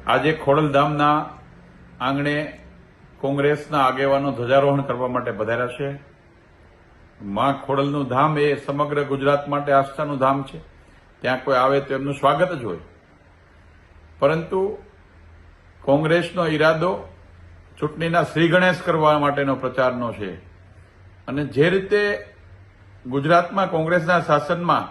આજે ખોડલધામના આંગણે કોંગ્રેસના આગેવાનો ધ્વજારોહણ કરવા માટે પધાર્યા છે. માં ખોડલનું ધામ એ સમગ્ર ગુજરાત માટે આસ્થાનું ધામ છે. ત્યાં કોઈ આવે તો એમનું સ્વાગત જ હોય. પરંતુ કોંગ્રેસનો ઈરાદો ચૂંટણીના શ્રી ગણેશ કરવા માટેનો પ્રચારનો છે. અને જે રીતે ગુજરાતમાં કોંગ્રેસના શાસનમાં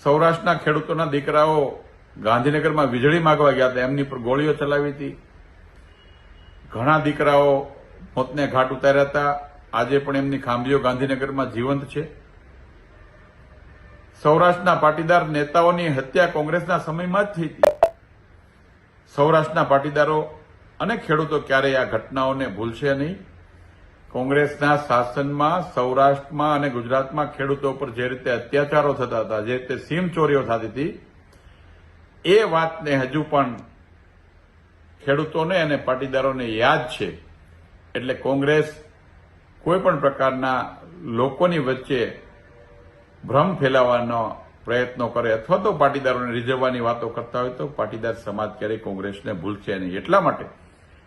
સૌરાષ્ટ્રના ખેડૂતોના દીકરાઓ ગાંધીનગરમાં વીજળી માંગવા ગયા હતા, એમની પર ગોળીઓ ચલાવી હતી. ઘણા દીકરાઓ મોતને ઘાટ ઉતાર્યા હતા. આજે પણ એમની ખાંભીઓ ગાંધીનગરમાં જીવંત છે. સૌરાષ્ટ્રના પાટીદાર નેતાઓની હત્યા કોંગ્રેસના સમયમાં જ થઈ હતી. સૌરાષ્ટ્રના પાટીદારો અને ખેડૂતો ક્યારેય આ ઘટનાઓને ભૂલશે નહીં. કોંગ્રેસના શાસનમાં સૌરાષ્ટ્રમાં અને ગુજરાતમાં ખેડૂતો પર જે રીતે અત્યાચારો થતા હતા, જે રીતે સીમ ચોરીઓ થતી હતી, એ વાતને હજુ પણ ખેડૂતોને અને પાટીદારોને યાદ છે. એટલે કોંગ્રેસ કોઈ પણ પ્રકારના લોકોની વચ્ચે ભ્રમ ફેલાવવાનો પ્રયત્નો કરે અથવા તો પાટીદારોને રીઝવવાની વાતો કરતા હોય તો પાટીદાર સમાજ ક્યારેય કોંગ્રેસને ભૂલશે નહીં. એટલા માટે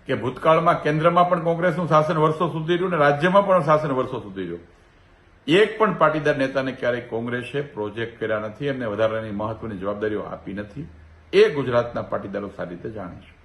કે ભૂતકાળમાં કેન્દ્રમાં પણ કોંગ્રેસનું શાસન વર્ષો સુધી રહ્યું અને રાજ્યમાં પણ શાસન વર્ષો સુધી રહ્યું. એક પણ પાટીદાર નેતાને ક્યારેય કોંગ્રેસે પ્રોજેક્ટ કર્યા નથી, એમને વધારાની મહત્વની જવાબદારીઓ આપી નથી. એ ગુજરાતના પાટીદારો સારી રીતે જાણે છે.